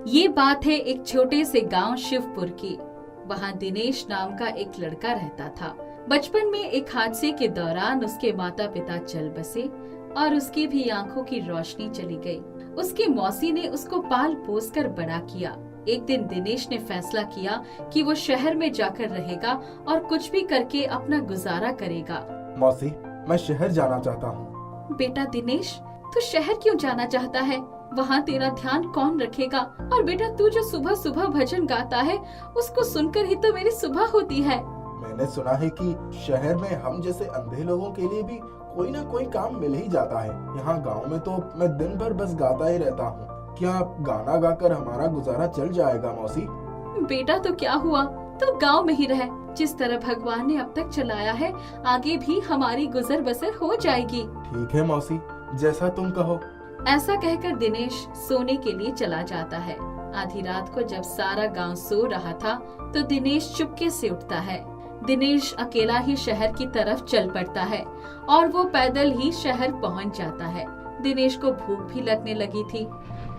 ये बात है एक छोटे से गांव शिवपुर की। वहाँ दिनेश नाम का एक लड़का रहता था। बचपन में एक हादसे के दौरान उसके माता पिता चल बसे और उसकी भी आंखों की रोशनी चली गई। उसकी मौसी ने उसको पाल पोस कर बड़ा किया। एक दिन दिनेश ने फैसला किया कि वो शहर में जाकर रहेगा और कुछ भी करके अपना गुजारा करेगा। मौसी, मैं शहर जाना चाहता हूँ। बेटा दिनेश, तू शहर क्यों जाना चाहता है? वहाँ तेरा ध्यान कौन रखेगा? और बेटा तू जो सुबह सुबह भजन गाता है, उसको सुनकर ही तो मेरी सुबह होती है। मैंने सुना है कि शहर में हम जैसे अंधे लोगों के लिए भी कोई ना कोई काम मिल ही जाता है। यहाँ गांव में तो मैं दिन भर बस गाता ही रहता हूँ। क्या गाना गाकर हमारा गुजारा चल जाएगा मौसी? बेटा तो क्या हुआ, तू गांव में ही रह। जिस तरह भगवान ने अब तक चलाया है, आगे भी हमारी गुजर बसर हो जाएगी। ठीक है मौसी, जैसा तुम कहो। ऐसा कहकर दिनेश सोने के लिए चला जाता है। आधी रात को जब सारा गांव सो रहा था तो दिनेश चुपके से उठता है। दिनेश अकेला ही शहर की तरफ चल पड़ता है और वो पैदल ही शहर पहुंच जाता है। दिनेश को भूख भी लगने लगी थी।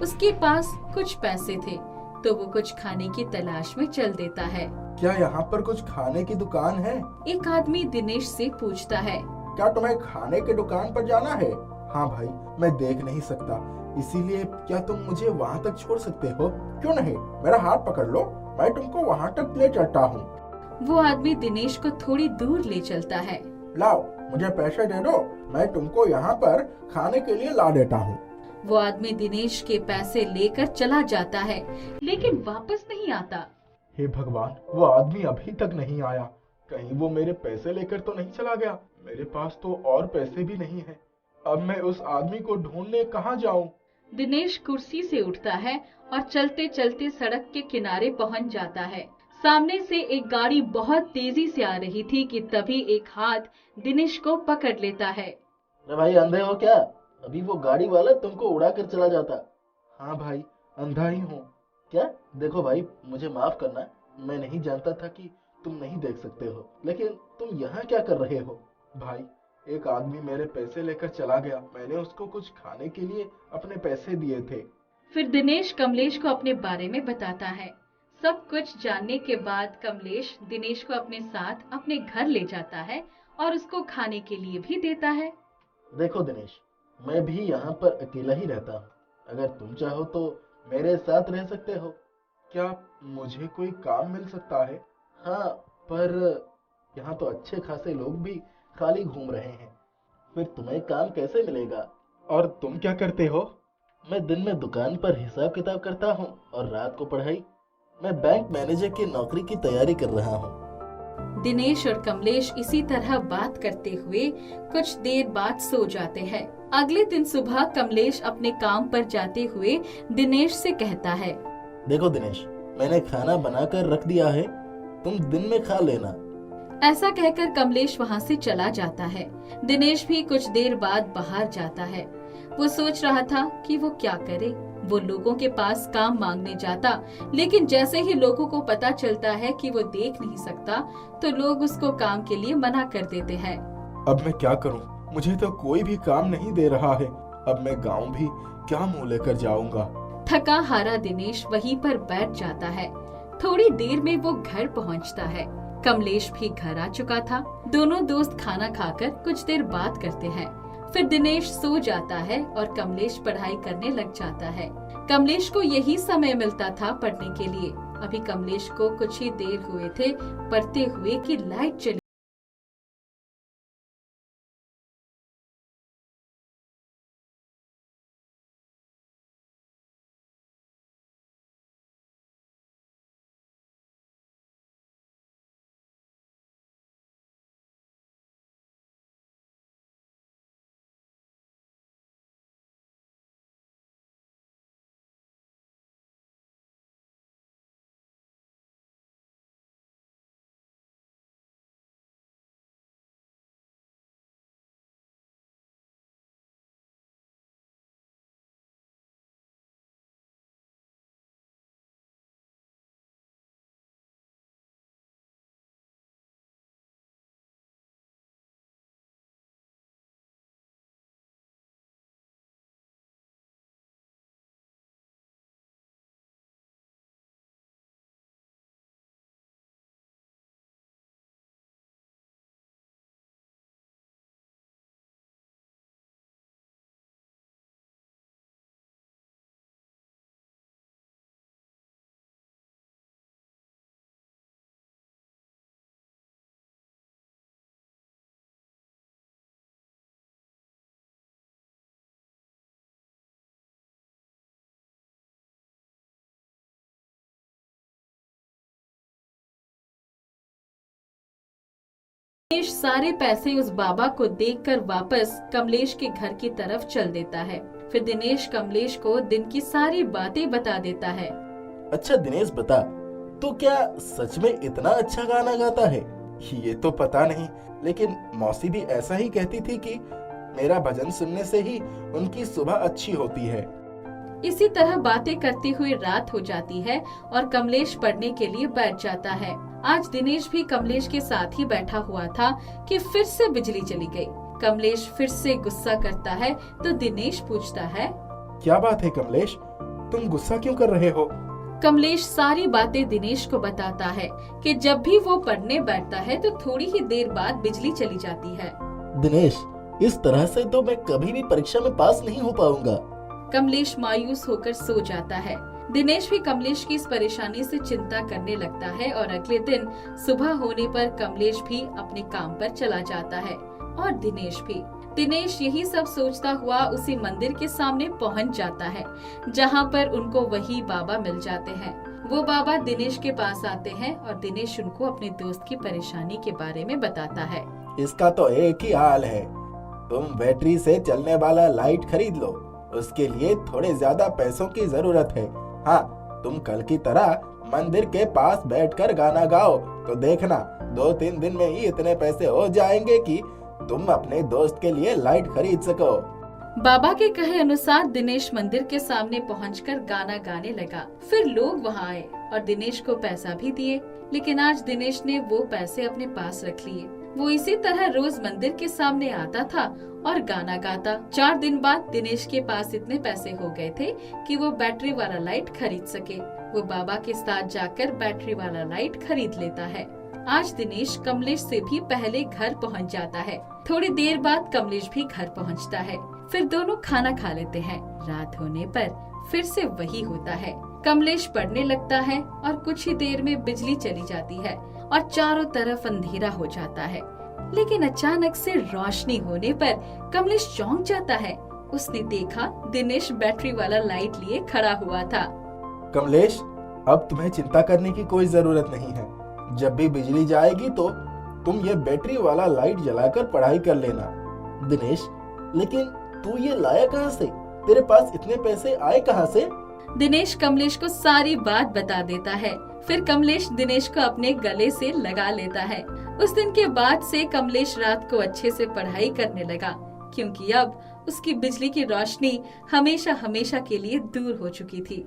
उसके पास कुछ पैसे थे तो वो कुछ खाने की तलाश में चल देता है। क्या यहाँ पर कुछ खाने की दुकान है? एक आदमी दिनेश से पूछता है। क्या तुम्हें खाने की दुकान पर जाना है? हाँ भाई, मैं देख नहीं सकता, इसीलिए क्या तुम मुझे वहाँ तक छोड़ सकते हो? क्यों नहीं, मेरा हाथ पकड़ लो, मैं तुमको वहाँ तक ले चलता हूँ। वो आदमी दिनेश को थोड़ी दूर ले चलता है। लाओ, मुझे पैसे दे दो, मैं तुमको यहाँ पर खाने के लिए ला देता हूँ। वो आदमी दिनेश के पैसे लेकर चला जाता है, लेकिन वापस नहीं आता। हे भगवान, वो आदमी अभी तक नहीं आया। कहीं वो मेरे पैसे लेकर तो नहीं चला गया? मेरे पास तो और पैसे भी नहीं है। अब मैं उस आदमी को ढूंढने कहाँ जाऊँ? दिनेश कुर्सी से उठता है और चलते चलते सड़क के किनारे पहुंच जाता है। सामने से एक गाड़ी बहुत तेजी से आ रही थी कि तभी एक हाथ दिनेश को पकड़ लेता है। अरे भाई, अंधे हो क्या? अभी वो गाड़ी वाला तुमको उड़ा कर चला जाता। हाँ भाई, अंधा ही हूँ। क्या? देखो भाई, मुझे माफ करना, मैं नहीं जानता था कि तुम नहीं देख सकते हो। लेकिन तुम यहाँ क्या कर रहे हो? भाई, एक आदमी मेरे पैसे लेकर चला गया। मैंने उसको कुछ खाने के लिए अपने पैसे दिए थे। फिर दिनेश कमलेश को अपने बारे में बताता है। सब कुछ जानने के बाद कमलेश दिनेश को अपने साथ अपने घर ले जाता है और उसको खाने के लिए भी देता है। देखो दिनेश, मैं भी यहाँ पर अकेला ही रहता हूँ। अगर तुम चाहो तो मेरे साथ रह सकते हो। क्या मुझे कोई काम मिल सकता है? हाँ, पर यहाँ तो अच्छे खासे लोग भी खाली घूम रहे हैं। फिर तुम्हें काम कैसे मिलेगा? और तुम क्या करते हो? मैं दिन में दुकान पर हिसाब किताब करता हूँ और रात को पढ़ाई। मैं बैंक मैनेजर की नौकरी की तैयारी कर रहा हूँ। दिनेश और कमलेश इसी तरह बात करते हुए कुछ देर बाद सो जाते हैं। अगले दिन सुबह कमलेश अपने काम पर जाते हुए दिनेश से कहता है। देखो दिनेश, मैंने खाना बनाकर रख दिया है, तुम दिन में खा लेना। ऐसा कहकर कमलेश वहाँ से चला जाता है। दिनेश भी कुछ देर बाद बाहर जाता है। वो सोच रहा था कि वो क्या करे। वो लोगों के पास काम मांगने जाता, लेकिन जैसे ही लोगों को पता चलता है कि वो देख नहीं सकता, तो लोग उसको काम के लिए मना कर देते हैं। अब मैं क्या करूं? मुझे तो कोई भी काम नहीं दे रहा है। अब मैं गांव भी क्या मुंह लेकर जाऊंगा? थका हारा दिनेश वहीं पर बैठ जाता है। थोड़ी देर में वो घर पहुंचता है। कमलेश भी घर आ चुका था। दोनों दोस्त खाना खाकर कुछ देर बात करते हैं। फिर दिनेश सो जाता है और कमलेश पढ़ाई करने लग जाता है। कमलेश को यही समय मिलता था पढ़ने के लिए। अभी कमलेश को कुछ ही देर हुए थे पढ़ते हुए कि लाइट चली। दिनेश सारे पैसे उस बाबा को देकर वापस कमलेश के घर की तरफ चल देता है। फिर दिनेश कमलेश को दिन की सारी बातें बता देता है। अच्छा दिनेश बता, तो क्या सच में इतना अच्छा गाना गाता है? ये तो पता नहीं, लेकिन मौसी भी ऐसा ही कहती थी कि मेरा भजन सुनने से ही उनकी सुबह अच्छी होती है। इसी तरह बातें करते हुए रात हो जाती है और कमलेश पढ़ने के लिए बैठ जाता है। आज दिनेश भी कमलेश के साथ ही बैठा हुआ था कि फिर से बिजली चली गई। कमलेश फिर से गुस्सा करता है तो दिनेश पूछता है, क्या बात है कमलेश, तुम गुस्सा क्यों कर रहे हो? कमलेश सारी बातें दिनेश को बताता है कि जब भी वो पढ़ने बैठता है तो थोड़ी ही देर बाद बिजली चली जाती है। दिनेश, इस तरह से तो मैं कभी भी परीक्षा में पास नहीं हो पाऊंगा। कमलेश मायूस होकर सो जाता है। दिनेश भी कमलेश की इस परेशानी से चिंता करने लगता है और अगले दिन सुबह होने पर कमलेश भी अपने काम पर चला जाता है और दिनेश भी। दिनेश यही सब सोचता हुआ उसी मंदिर के सामने पहुंच जाता है जहां पर उनको वही बाबा मिल जाते हैं। वो बाबा दिनेश के पास आते हैं और दिनेश उनको अपने दोस्त की परेशानी के बारे में बताता है। इसका तो एक ही हाल है, तुम बैटरी से चलने वाला लाइट खरीद लो, उसके लिए थोड़े ज्यादा पैसों की जरूरत है। हाँ, तुम कल की तरह मंदिर के पास बैठकर गाना गाओ तो देखना 2-3 दिन में ही इतने पैसे हो जाएंगे कि तुम अपने दोस्त के लिए लाइट खरीद सको। बाबा के कहे अनुसार दिनेश मंदिर के सामने पहुंचकर गाना गाने लगा। फिर लोग वहां आए और दिनेश को पैसा भी दिए, लेकिन आज दिनेश ने वो पैसे अपने पास रख लिए। वो इसी तरह रोज मंदिर के सामने आता था और गाना गाता। 4 दिन बाद दिनेश के पास इतने पैसे हो गए थे कि वो बैटरी वाला लाइट खरीद सके। वो बाबा के साथ जाकर बैटरी वाला लाइट खरीद लेता है। आज दिनेश कमलेश से भी पहले घर पहुंच जाता है। थोड़ी देर बाद कमलेश भी घर पहुंचता है। फिर दोनों खाना खा लेते हैं। रात होने पर फिर से वही होता है। कमलेश पढ़ने लगता है और कुछ ही देर में बिजली चली जाती है और चारों तरफ अंधेरा हो जाता है। लेकिन अचानक से रोशनी होने पर कमलेश चौंक जाता है। उसने देखा दिनेश बैटरी वाला लाइट लिए खड़ा हुआ था। कमलेश, अब तुम्हें चिंता करने की कोई जरूरत नहीं है। जब भी बिजली जाएगी तो तुम ये बैटरी वाला लाइट जलाकर पढ़ाई कर लेना। दिनेश, लेकिन तू ये लाया कहाँ से? तेरे पास इतने पैसे आए कहाँ से? दिनेश कमलेश को सारी बात बता देता है। फिर कमलेश दिनेश को अपने गले से लगा लेता है। उस दिन के बाद से कमलेश रात को अच्छे से पढ़ाई करने लगा, क्योंकि अब उसकी बिजली की रोशनी हमेशा हमेशा के लिए दूर हो चुकी थी।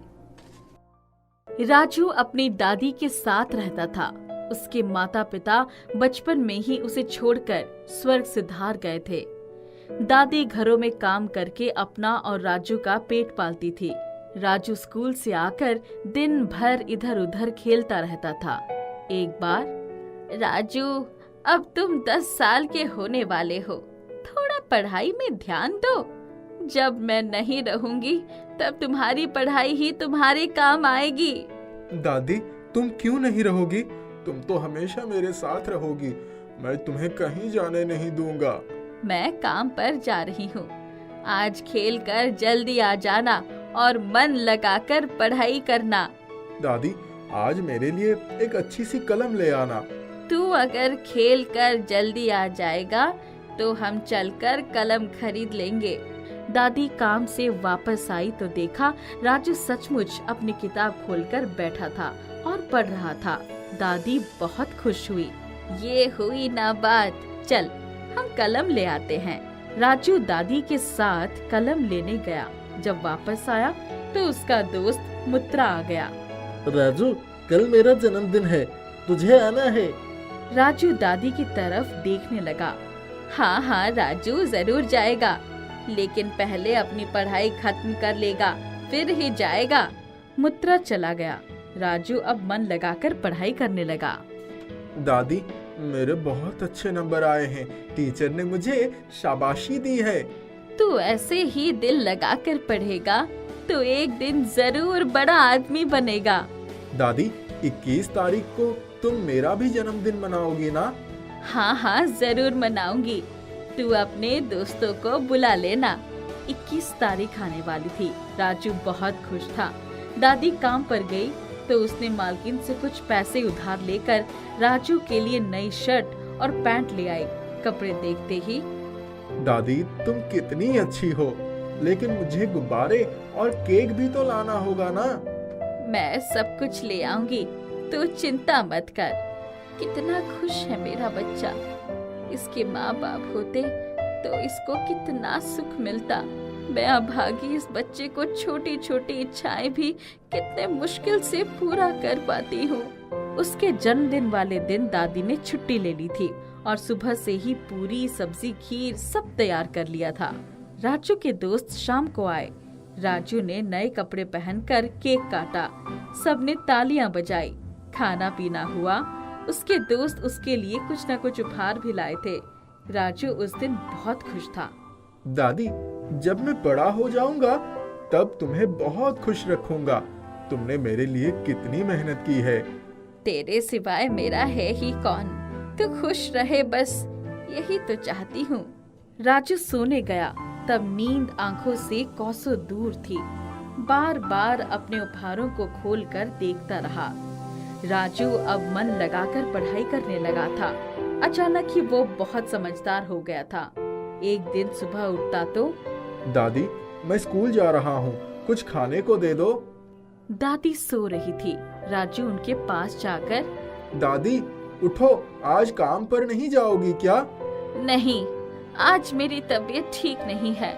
राजू अपनी दादी के साथ रहता था। उसके माता पिता बचपन में ही उसे छोड़कर स्वर्ग सिधार गए थे। दादी घरों में काम करके अपना और राजू का पेट पालती थी। राजू स्कूल से आकर दिन भर इधर उधर खेलता रहता था। एक बार, राजू, अब तुम 10 साल के होने वाले हो, थोड़ा पढ़ाई में ध्यान दो। जब मैं नहीं रहूंगी तब तुम्हारी पढ़ाई ही तुम्हारे काम आएगी। दादी, तुम क्यों नहीं रहोगी? तुम तो हमेशा मेरे साथ रहोगी। मैं तुम्हें कहीं जाने नहीं दूंगा। मैं काम पर जा रही हूँ। आज खेल कर जल्दी आ जाना और मन लगाकर पढ़ाई करना। दादी, आज मेरे लिए एक अच्छी सी कलम ले आना। तू अगर खेल कर जल्दी आ जाएगा तो हम चलकर कलम खरीद लेंगे। दादी काम से वापस आई तो देखा राजू सचमुच अपनी किताब खोलकर बैठा था और पढ़ रहा था। दादी बहुत खुश हुई। ये हुई ना बात, चल हम कलम ले आते हैं। राजू दादी के साथ कलम लेने गया। जब वापस आया तो उसका दोस्त मुत्रा आ गया। राजू, कल मेरा जन्मदिन है, तुझे आना है। राजू दादी की तरफ देखने लगा। हाँ हाँ राजू जरूर जाएगा, लेकिन पहले अपनी पढ़ाई खत्म कर लेगा, फिर ही जाएगा। मुत्रा चला गया। राजू अब मन लगाकर पढ़ाई करने लगा। दादी, मेरे बहुत अच्छे नंबर आए हैं। टीचर ने मुझे शाबाशी दी है। तू ऐसे ही दिल लगाकर पढ़ेगा तो एक दिन जरूर बड़ा आदमी बनेगा। दादी, 21 तारीख को तुम मेरा भी जन्मदिन मनाओगी ना? हाँ हाँ जरूर मनाऊंगी। तू अपने दोस्तों को बुला लेना। 21 तारीख आने वाली थी। राजू बहुत खुश था। दादी काम पर गई तो उसने मालकिन से कुछ पैसे उधार लेकर राजू के लिए नई शर्ट और पैंट ले आई। कपड़े देखते ही, दादी तुम कितनी अच्छी हो, लेकिन मुझे गुब्बारे और केक भी तो लाना होगा ना। मैं सब कुछ ले आऊंगी, तू चिंता मत कर। कितना खुश है मेरा बच्चा। इसके माँ बाप होते तो इसको कितना सुख मिलता। मैं अभागी इस बच्चे को छोटी छोटी इच्छाएं भी कितने मुश्किल से पूरा कर पाती हूँ। उसके जन्मदिन वाले दिन दादी ने छुट्टी ले ली थी और सुबह से ही पूरी सब्जी खीर सब तैयार कर लिया था। राजू के दोस्त शाम को आए। राजू ने नए कपड़े पहनकर केक काटा। सबने तालियां बजाई, खाना पीना हुआ। उसके दोस्त उसके लिए कुछ न कुछ उपहार भी लाए थे। राजू उस दिन बहुत खुश था। दादी जब मैं बड़ा हो जाऊंगा तब तुम्हें बहुत खुश रखूंगा। तुमने मेरे लिए कितनी मेहनत की है। तेरे सिवाय मेरा है ही कौन। तू खुश रहे, बस यही तो चाहती हूँ। राजू सोने गया तब नींद आंखों से कोसों दूर थी। बार बार अपने उपहारों को खोलकर देखता रहा। राजू अब मन लगाकर पढ़ाई करने लगा था। अचानक ही वो बहुत समझदार हो गया था। एक दिन सुबह उठता तो, दादी मैं स्कूल जा रहा हूँ, कुछ खाने को दे दो। दादी सो रही थी। राजू उनके पास जाकर, दादी उठो, आज काम पर नहीं जाओगी क्या? नहीं, आज मेरी तबीयत ठीक नहीं है।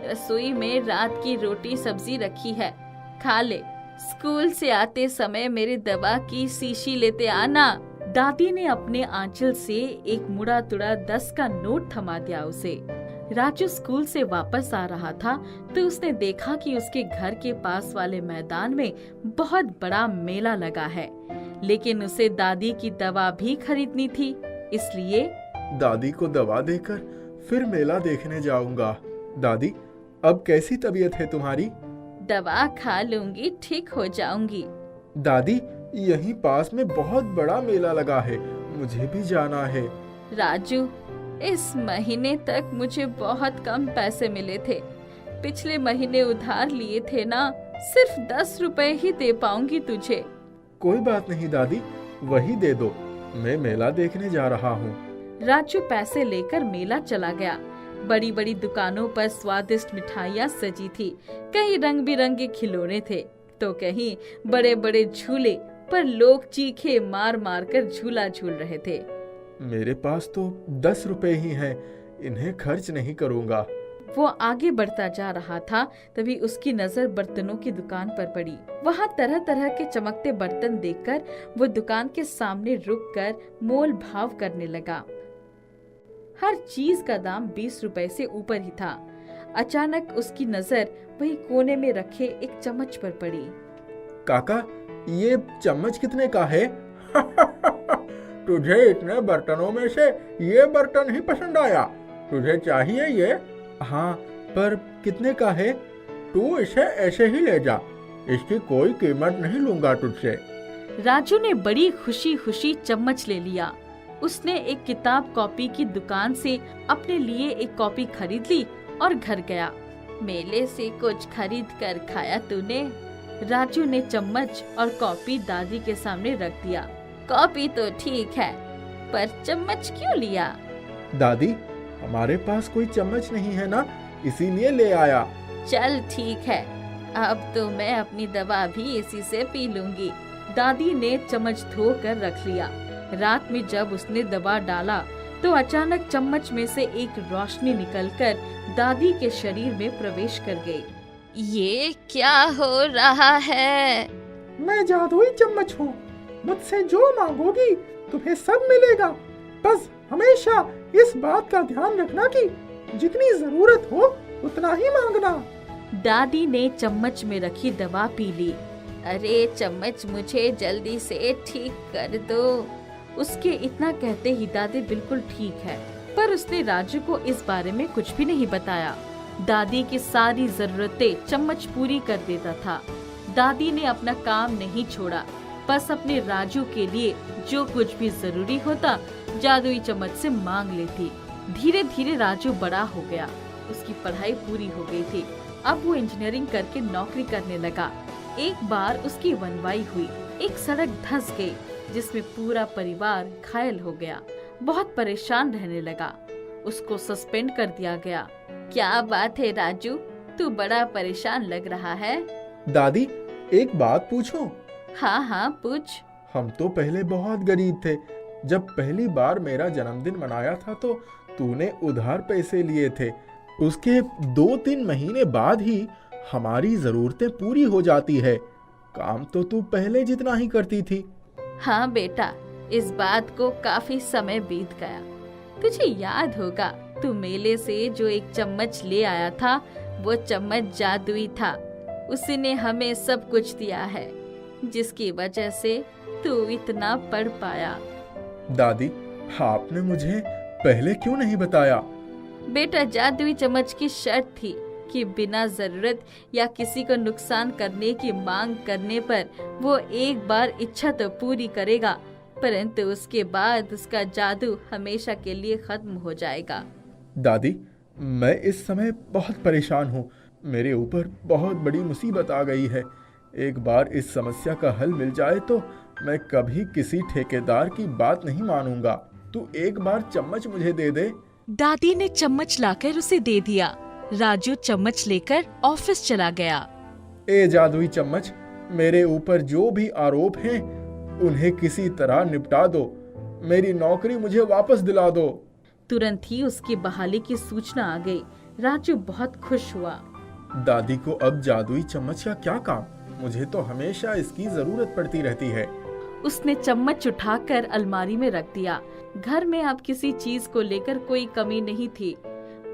रसोई में रात की रोटी सब्जी रखी है, खा ले। स्कूल से आते समय मेरी दवा की शीशी लेते आना। दादी ने अपने आंचल से एक मुड़ा तुड़ा 10 का नोट थमा दिया उसे। राजू स्कूल से वापस आ रहा था तो उसने देखा कि उसके घर के पास वाले मैदान में बहुत बड़ा मेला लगा है, लेकिन उसे दादी की दवा भी खरीदनी थी। इसलिए दादी को दवा देकर फिर मेला देखने जाऊंगा। दादी अब कैसी तबीयत है तुम्हारी? दवा खा लूंगी, ठीक हो जाऊंगी। दादी यहीं पास में बहुत बड़ा मेला लगा है, मुझे भी जाना है। राजू, इस महीने तक मुझे बहुत कम पैसे मिले थे। पिछले महीने उधार लिए थे ना, सिर्फ 10 रुपए ही दे पाऊंगी तुझे। कोई बात नहीं दादी, वही दे दो, मैं मेला देखने जा रहा हूँ। राजू पैसे लेकर मेला चला गया। बड़ी बड़ी दुकानों पर स्वादिष्ट मिठाइयाँ सजी थी। कहीं रंग बिरंगे खिलौने थे तो कहीं बड़े बड़े झूले पर लोग चीखे मार मार कर झूला झूल रहे थे। मेरे पास तो 10 रुपए ही हैं, इन्हें खर्च नहीं करूँगा। वो आगे बढ़ता जा रहा था, तभी उसकी नजर बर्तनों की दुकान पर पड़ी। वहाँ तरह तरह के चमकते बर्तन देखकर वो दुकान के सामने रुककर मोल भाव करने लगा। हर चीज का दाम 20 रुपए से ऊपर ही था। अचानक उसकी नजर वही कोने में रखे एक चम्मच पर पड़ी। काका ये चम्मच कितने का है? तुझे इतने बर्तनों में से ये बर्तन ही पसंद आया? तुझे चाहिए ये? हाँ, पर कितने का है? तू इसे ऐसे ही ले जा, इसकी कोई कीमत नहीं लूंगा तुझसे। राजू ने बड़ी खुशी खुशी चम्मच ले लिया। उसने एक किताब कॉपी की दुकान से अपने लिए एक कॉपी खरीद ली और घर गया। मेले से कुछ खरीद कर खाया तूने? राजू ने चम्मच और कॉपी दादी के सामने रख दिया। कॉपी तो ठीक है, पर चम्मच क्यों लिया? दादी हमारे पास कोई चम्मच नहीं है ना, इसीलिए ले आया। चल ठीक है, अब तो मैं अपनी दवा भी इसी से पी लूंगी। दादी ने चम्मच धो कर रख लिया। रात में जब उसने दवा डाला तो अचानक चम्मच में से एक रोशनी निकलकर दादी के शरीर में प्रवेश कर गई। ये क्या हो रहा है? मैं जादुई चम्मच हूँ, मुझसे जो मांगोगी तुम्हें सब मिलेगा। बस हमेशा इस बात का ध्यान रखना कि जितनी जरूरत हो उतना ही मांगना। दादी ने चम्मच में रखी दवा पी ली। अरे चम्मच, मुझे जल्दी से ठीक कर दो। उसके इतना कहते ही दादी बिल्कुल ठीक है, पर उसने राजू को इस बारे में कुछ भी नहीं बताया। दादी की सारी जरूरतें चम्मच पूरी कर देता था। दादी ने अपना काम नहीं छोड़ा, बस अपने राजू के लिए जो कुछ भी जरूरी होता जादुई चम्मच से मांग लेती। धीरे धीरे राजू बड़ा हो गया, उसकी पढ़ाई पूरी हो गई थी। अब वो इंजीनियरिंग करके नौकरी करने लगा। एक बार उसकी वनवाई हुई, एक सड़क धंस गई जिसमें पूरा परिवार घायल हो गया। बहुत परेशान रहने लगा। उसको सस्पेंड कर दिया गया। क्या बात है राजू, तू बड़ा परेशान लग रहा है। दादी, एक बात पूछूं? हाँ हाँ पूछ। हम तो पहले बहुत गरीब थे। जब पहली बार मेरा जन्मदिन मनाया था तो तूने उधार पैसे लिए थे। उसके 2-3 महीने बाद ही हमारी जरूरतें पूरी हो जाती है। काम तो तू पहले जितना ही करती थी। हाँ बेटा, इस बात को काफी समय बीत गया। तुझे याद होगा, तू मेले से जो एक चम्मच ले आया था, वो चम्मच जादुई था। उसने हमें सब कुछ दिया है, जिसकी वजह से तू इतना पढ़ पाया। दादी, आपने मुझे पहले क्यों नहीं बताया? बेटा, जादुई चम्मच की शर्त थी कि बिना जरूरत या किसी को नुकसान करने की मांग करने पर वो एक बार इच्छा तो पूरी करेगा, परंतु उसके बाद उसका जादू हमेशा के लिए खत्म हो जाएगा। दादी, मैं इस समय बहुत परेशान हूँ। मेरे ऊपर बहुत बड़ी मुसीबत आ गई है। एक बार इस समस्या का हल मिल जाए तो मैं कभी किसी ठेकेदार की बात नहीं मानूंगा। तू एक बार चम्मच मुझे दे दे। दादी ने चम्मच लाकर उसे दे दिया। राजू चम्मच लेकर ऑफिस चला गया। ए जादुई चम्मच, मेरे ऊपर जो भी आरोप हैं उन्हें किसी तरह निपटा दो। मेरी नौकरी मुझे वापस दिला दो। तुरंत ही उसकी बहाली की सूचना आ गई। राजू बहुत खुश हुआ। दादी को अब जादुई चम्मच का क्या काम? मुझे तो हमेशा इसकी जरूरत पड़ती रहती है। उसने चम्मच उठाकर अलमारी में रख दिया। घर में अब किसी चीज को लेकर कोई कमी नहीं थी।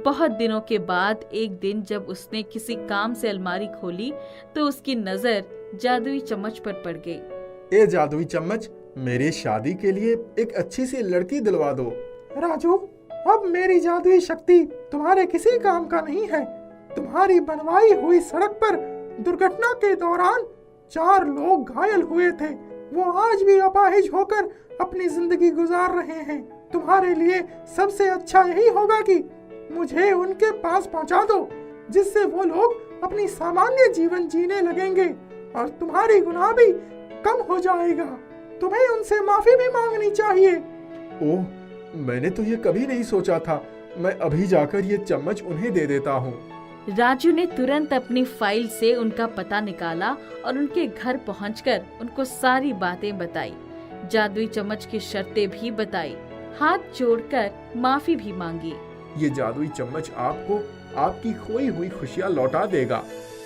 बहुत दिनों के बाद एक दिन जब उसने किसी काम से अलमारी खोली तो उसकी नजर जादुई चम्मच पर पड़ गई। ए जादुई चम्मच, मेरी शादी के लिए एक अच्छी सी लड़की दिलवा दो। राजू, अब मेरी जादुई शक्ति तुम्हारे किसी काम का नहीं है। तुम्हारी बनवाई हुई सड़क पर दुर्घटना के दौरान 4 लोग घायल हुए थे। वो आज भी अपाहिज होकर अपनी जिंदगी गुजार रहे हैं। तुम्हारे लिए सबसे अच्छा यही होगा कि मुझे उनके पास पहुंचा दो, जिससे वो लोग अपनी सामान्य जीवन जीने लगेंगे और तुम्हारी गुनाह भी कम हो जाएगा। तुम्हें उनसे माफी भी मांगनी चाहिए। ओह, मैंने तो ये कभी नहीं सोचा था। मैं अभी जाकर ये चम्मच उन्हें दे देता हूँ। राजू ने तुरंत अपनी फाइल से उनका पता निकाला और उनके घर पहुंचकर उनको सारी बातें बताई। जादुई चम्मच की शर्तें भी बताई। हाथ जोड़कर माफी भी मांगी। ये जादुई चम्मच आपको आपकी खोई हुई खुशियाँ लौटा देगा।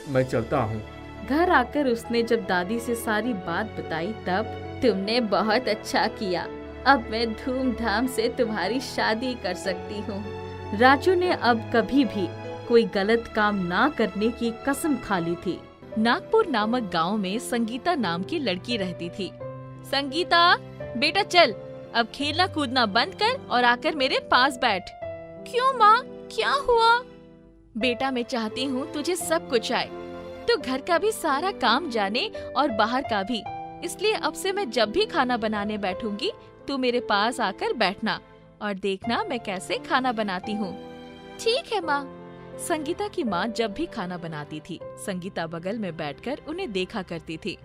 मैं चलता हूँ। घर आकर उसने जब दादी से सारी बात बताई तब, तुमने बहुत अच्छा किया। अब मैं धूमधाम से तुम्हारी शादी कर सकती हूँ। राजू ने अब कभी भी कोई गलत काम ना करने की कसम खा ली थी। नागपुर नामक गांव में संगीता नाम की लड़की रहती थी। संगीता, बेटा चल, अब खेलना कूदना बंद कर और आकर मेरे पास बैठ। क्यों माँ, क्या हुआ? बेटा, मैं चाहती हूँ तुझे सब कुछ आए। तू घर का भी सारा काम जाने और बाहर का भी। इसलिए अब से मैं जब भी खाना बनाने बैठूंगी, तू मेरे पास आकर बैठना और देखना मैं कैसे खाना बनाती हूँ। ठीक है माँ। संगीता की माँ जब भी खाना बनाती थी, संगीता बगल में बैठकर उन्हें देखा करती थी।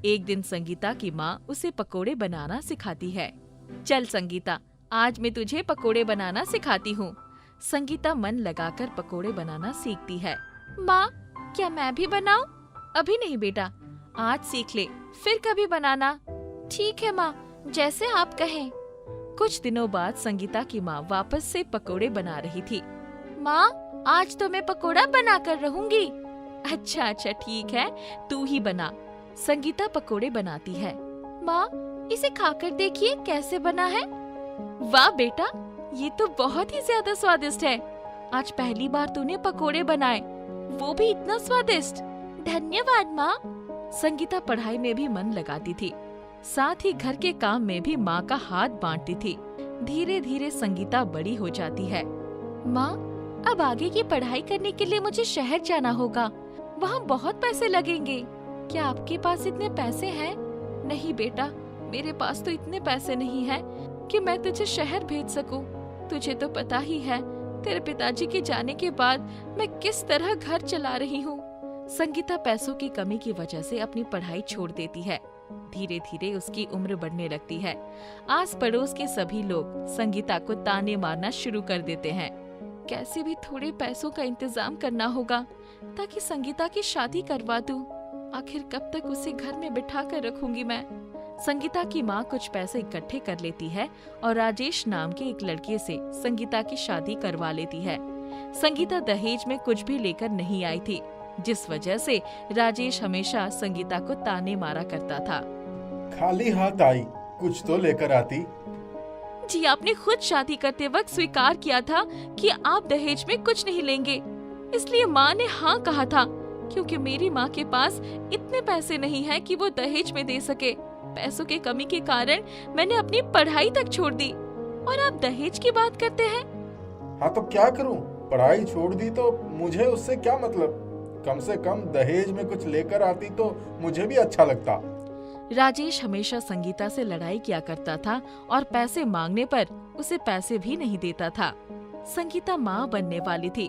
एक दिन संगीता की माँ उसे पकोड़े बनाना सिखाती है। चल संगीता, आज मैं तुझे पकोड़े बनाना सिखाती हूँ। संगीता मन लगाकर पकोड़े बनाना सीखती है। माँ, क्या मैं भी बनाऊं? अभी नहीं बेटा, आज सीख ले, फिर कभी बनाना। ठीक है माँ, जैसे आप कहें। कुछ दिनों बाद संगीता की माँ वापस से पकोड़े बना रही थी। माँ, आज तो मैं पकोड़ा बना कर रहूंगी। अच्छा अच्छा ठीक है, तू ही बना। संगीता पकोड़े बनाती है। माँ, इसे खाकर देखिए कैसे बना है। वाह बेटा, ये तो बहुत ही ज्यादा स्वादिष्ट है। आज पहली बार तूने पकोड़े बनाए, वो भी इतना स्वादिष्ट। धन्यवाद माँ। संगीता पढ़ाई में भी मन लगाती थी, साथ ही घर के काम में भी माँ का हाथ बांटती थी। धीरे धीरे संगीता बड़ी हो जाती है। माँ, अब आगे की पढ़ाई करने के लिए मुझे शहर जाना होगा। वहाँ बहुत पैसे लगेंगे। क्या आपके पास इतने पैसे हैं? नहीं बेटा, मेरे पास तो इतने पैसे नहीं हैं कि मैं तुझे शहर भेज सकूं। तुझे तो पता ही है, तेरे पिताजी के जाने के बाद मैं किस तरह घर चला रही हूँ। संगीता पैसों की कमी की वजह से अपनी पढ़ाई छोड़ देती है। धीरे धीरे उसकी उम्र बढ़ने लगती है। आस पड़ोस के सभी लोग संगीता को ताने मारना शुरू कर देते हैं। कैसे भी थोड़े पैसों का इंतजाम करना होगा ताकि संगीता की शादी करवा दूं। आखिर कब तक उसे घर में बिठा कर रखूंगी मैं। संगीता की माँ कुछ पैसे इकट्ठे कर लेती है और राजेश नाम के एक लड़के से संगीता की शादी करवा लेती है। संगीता दहेज में कुछ भी लेकर नहीं आई थी, जिस वजह से राजेश हमेशा संगीता को ताने मारा करता था। खाली हाथ आई, कुछ तो लेकर आती। जी, आपने खुद शादी करते वक्त स्वीकार किया था कि आप दहेज में कुछ नहीं लेंगे, इसलिए माँ ने हाँ कहा था, क्योंकि मेरी माँ के पास इतने पैसे नहीं हैं कि वो दहेज में दे सके। पैसों की कमी के कारण मैंने अपनी पढ़ाई तक छोड़ दी और आप दहेज की बात करते हैं। हाँ तो क्या करूं? पढ़ाई छोड़ दी तो मुझे उससे क्या मतलब? कम से कम दहेज में कुछ लेकर आती तो मुझे भी अच्छा लगता। राजेश हमेशा संगीता से लड़ाई किया करता था और पैसे मांगने पर उसे पैसे भी नहीं देता था। संगीता माँ बनने वाली थी।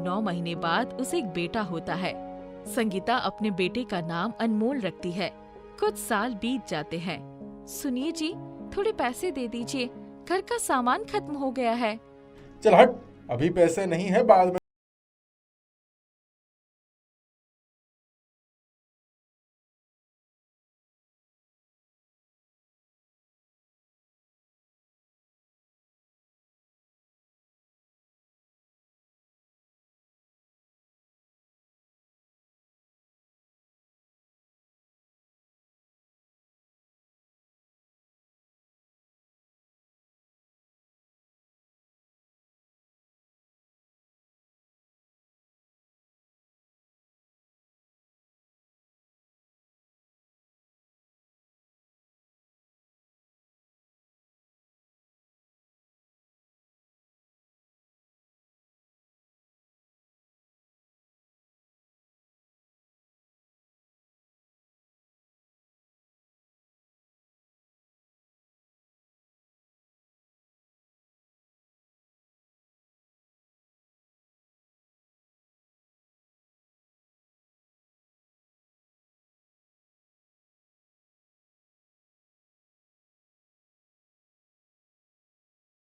9 महीने बाद उसे एक बेटा होता है। संगीता अपने बेटे का नाम अनमोल रखती है। कुछ साल बीत जाते हैं। सुनिए जी, थोड़े पैसे दे दीजिए, घर का सामान खत्म हो गया है। चल हट, अभी पैसे नहीं है, बाद में।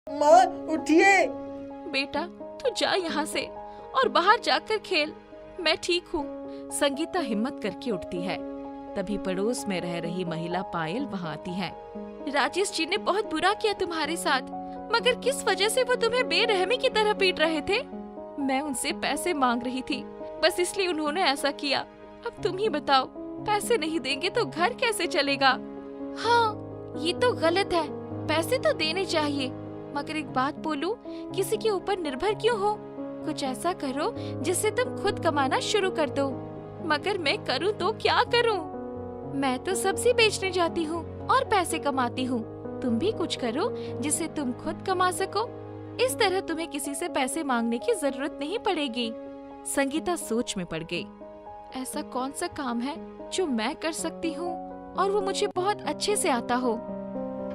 माँ उठिए। बेटा, तू जा यहाँ से और बाहर जाकर खेल, मैं ठीक हूँ। संगीता हिम्मत करके उठती है। तभी पड़ोस में रह रही महिला पायल वहाँ आती है। राजेश जी ने बहुत बुरा किया तुम्हारे साथ, मगर किस वजह से वो तुम्हें बेरहमी की तरह पीट रहे थे? मैं उनसे पैसे मांग रही थी, बस इसलिए उन्होंने ऐसा किया। अब तुम ही बताओ, पैसे नहीं देंगे तो घर कैसे चलेगा? हाँ, ये तो गलत है, पैसे तो देने चाहिए, मगर एक बात बोलूं, किसी के ऊपर निर्भर क्यों हो? कुछ ऐसा करो जिससे तुम खुद कमाना शुरू कर दो। मगर मैं करूं तो क्या करूं? मैं तो सब्जी बेचने जाती हूँ और पैसे कमाती हूँ। तुम भी कुछ करो जिससे तुम खुद कमा सको। इस तरह तुम्हें किसी से पैसे मांगने की जरूरत नहीं पड़ेगी। संगीता सोच में पड़ गई। ऐसा कौन सा काम है जो मैं कर सकती हूँ और वो मुझे बहुत अच्छे से आता हो?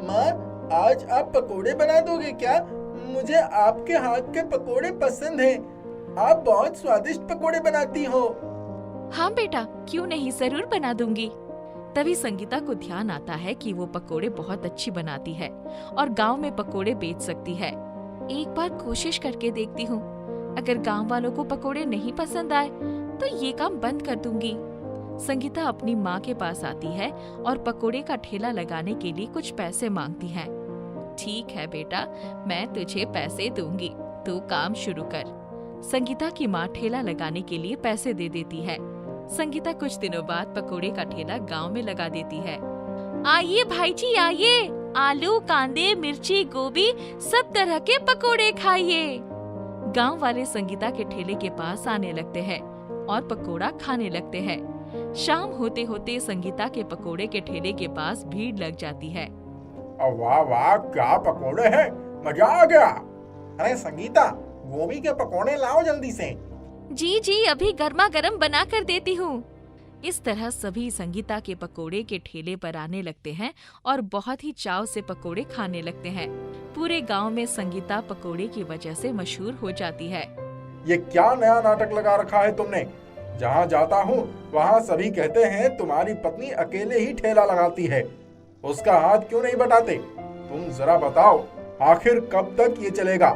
माँ, आज आप पकोड़े बना दोगे क्या? मुझे आपके हाथ के पकोड़े पसंद हैं। आप बहुत स्वादिष्ट पकोड़े बनाती हो। हाँ बेटा, क्यों नहीं, जरूर बना दूंगी। तभी संगीता को ध्यान आता है कि वो पकोड़े बहुत अच्छी बनाती है और गांव में पकोड़े बेच सकती है। एक बार कोशिश करके देखती हूँ। अगर गांव वालों को पकोड़े नहीं पसंद आए तो ये काम बंद कर दूंगी। संगीता अपनी माँ के पास आती है और पकोड़े का ठेला लगाने के लिए कुछ पैसे मांगती है। ठीक है बेटा, मैं तुझे पैसे दूंगी, तू काम शुरू कर। संगीता की माँ ठेला लगाने के लिए पैसे दे देती है। संगीता कुछ दिनों बाद पकोड़े का ठेला गांव में लगा देती है। आइए भाई जी आइए, आलू, कांदे, मिर्ची, गोभी, सब तरह के पकोड़े खाइए। गांव वाले संगीता के ठेले के पास आने लगते हैं और पकोड़ा खाने लगते हैं। शाम होते होते संगीता के पकोड़े के ठेले के पास भीड़ लग जाती है। वाह वाह, क्या पकोड़े हैं, मजा आ गया। अरे संगीता, गोभी के पकोड़े लाओ जल्दी से। जी जी, अभी गर्मा गर्म बना कर देती हूँ। इस तरह सभी संगीता के पकोड़े के ठेले पर आने लगते हैं और बहुत ही चाव से पकोड़े खाने लगते हैं। पूरे गांव में संगीता पकोड़े की वजह से मशहूर हो जाती है। ये क्या नया नाटक लगा रखा है तुमने? जहाँ जाता हूँ वहाँ सभी कहते हैं तुम्हारी पत्नी अकेले ही ठेला लगाती है, उसका हाथ क्यों नहीं बटाते? तुम जरा बताओ, आखिर कब तक ये चलेगा?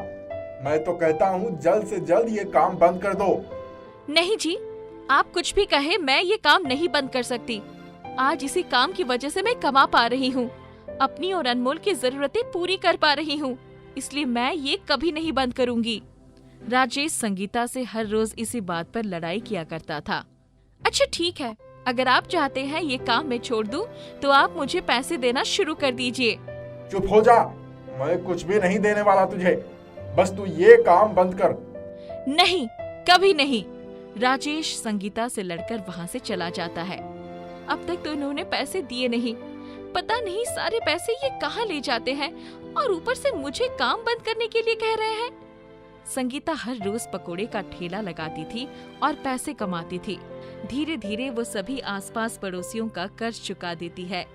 मैं तो कहता हूँ जल्द से जल्द ये काम बंद कर दो। नहीं जी, आप कुछ भी कहे, मैं ये काम नहीं बंद कर सकती। आज इसी काम की वजह से मैं कमा पा रही हूँ, अपनी और अनमोल की जरूरतें पूरी कर पा रही हूँ, इसलिए मैं ये कभी नहीं बंद करूँगी। राजेश संगीता से हर रोज इसी बात पर लड़ाई किया करता था। अच्छा ठीक है, अगर आप चाहते हैं ये काम मैं छोड़ दूं, तो आप मुझे पैसे देना शुरू कर दीजिए। चुप हो जा, मैं कुछ भी नहीं देने वाला तुझे, बस तू ये काम बंद कर। नहीं, कभी नहीं। राजेश संगीता से लड़कर वहाँ से चला जाता है। अब तक तो इन्होंने पैसे दिए नहीं, पता नहीं सारे पैसे ये कहाँ ले जाते हैं, और ऊपर से मुझे काम बंद करने के लिए कह रहे हैं। संगीता हर रोज पकोड़े का ठेला लगाती थी और पैसे कमाती थी। धीरे धीरे वो सभी आसपास पड़ोसियों का कर्ज चुका देती है।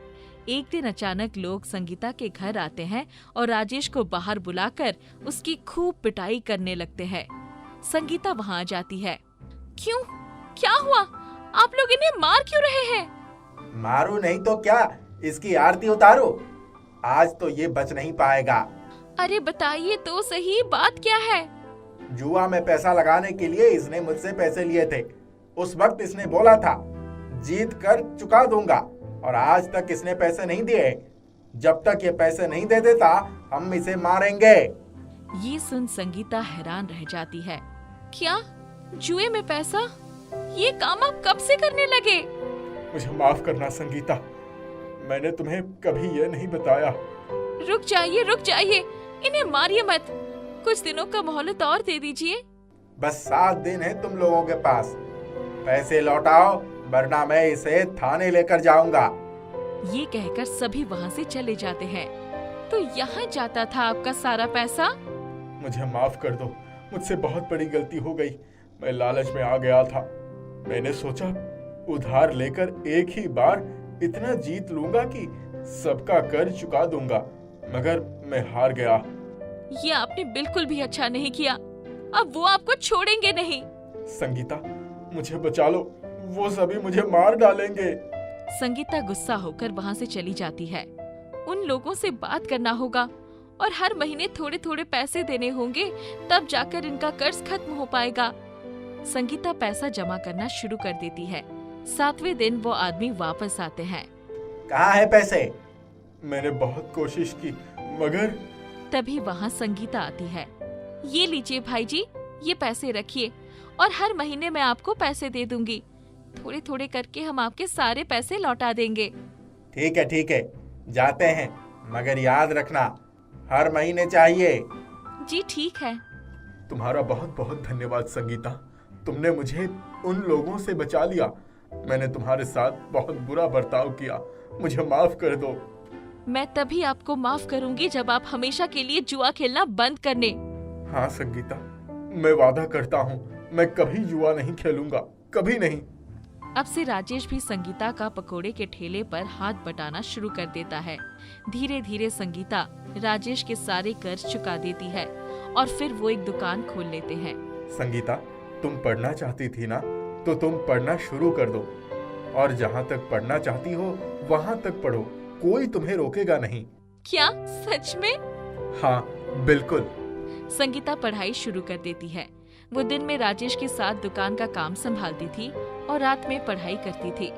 एक दिन अचानक लोग संगीता के घर आते हैं और राजेश को बाहर बुलाकर उसकी खूब पिटाई करने लगते हैं। संगीता वहाँ आ जाती है। क्यों, क्या हुआ? आप लोग इन्हें मार क्यों रहे हैं? मारू नहीं तो क्या, इसकी आरती उतारो, आज तो ये बच नहीं पाएगा। अरे बताइए तो सही, बात क्या है? जुआ में पैसा लगाने के लिए इसने मुझसे पैसे लिए थे। उस वक्त इसने बोला था जीत कर चुका दूंगा, और आज तक इसने पैसे नहीं दिए। जब तक ये पैसे नहीं दे देता हम इसे मारेंगे। ये सुन संगीता हैरान रह जाती है। क्या, जुए में पैसा? ये काम आप कब से करने लगे? मुझे माफ करना संगीता, मैंने तुम्हें कभी ये नहीं बताया। रुक जाइए, इन्हें मारिए मत। कुछ दिनों का मोहलत और दे दीजिए। बस 7 दिन है तुम लोगों के पास, पैसे लौटाओ वरना मैं इसे थाने लेकर जाऊंगा। ये कहकर सभी वहाँ से चले जाते हैं। तो यहाँ जाता था आपका सारा पैसा? मुझे माफ कर दो, मुझसे बहुत बड़ी गलती हो गई। मैं लालच में आ गया था। मैंने सोचा उधार लेकर एक ही बार इतना जीत लूंगा कि सबका कर्ज चुका दूंगा, मगर मैं हार गया। ये आपने बिल्कुल भी अच्छा नहीं किया। अब वो आपको छोड़ेंगे नहीं। संगीता, मुझे बचा लो, वो सभी मुझे मार डालेंगे। संगीता गुस्सा होकर वहाँ से चली जाती है। उन लोगों से बात करना होगा और हर महीने थोड़े थोड़े पैसे देने होंगे, तब जाकर इनका कर्ज खत्म हो पाएगा। संगीता पैसा जमा करना शुरू कर देती है। 7वें दिन वो आदमी वापस आते हैं। कहाँ है पैसे? मैंने बहुत कोशिश की मगर। तभी वहाँ संगीता आती है। ये लीजिए भाई जी, ये पैसे रखिए और हर महीने मैं आपको पैसे दे दूंगी। थोड़े थोड़े करके हम आपके सारे पैसे लौटा देंगे। ठीक है, जाते हैं, मगर याद रखना हर महीने चाहिए। जी ठीक है। तुम्हारा बहुत बहुत धन्यवाद संगीता, तुमने मुझे उन लोगों से बचा लिया। मैंने तुम्हारे साथ बहुत बुरा बर्ताव किया, मुझे माफ कर दो। मैं तभी आपको माफ करूंगी जब आप हमेशा के लिए जुआ खेलना बंद करने। हाँ संगीता, मैं वादा करता हूँ मैं कभी जुआ नहीं खेलूंगा, कभी नहीं। अब से राजेश भी संगीता का पकोड़े के ठेले पर हाथ बटाना शुरू कर देता है। धीरे धीरे संगीता राजेश के सारे कर्ज चुका देती है और फिर वो एक दुकान खोल लेते हैं। संगीता, तुम पढ़ना चाहती थी ना, तो तुम पढ़ना शुरू कर दो, और जहाँ तक पढ़ना चाहती हो वहाँ तक पढ़ो, कोई तुम्हें रोकेगा नहीं। क्या सच में? हाँ बिल्कुल। संगीता पढ़ाई शुरू कर देती है। वो दिन में राजेश के साथ दुकान का काम संभालती थी और रात में पढ़ाई करती थी।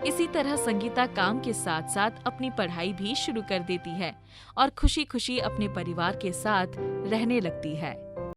इसी तरह संगीता काम के साथ साथ अपनी पढ़ाई भी शुरू कर देती है और खुशी खुशी अपने परिवार के साथ रहने लगती है।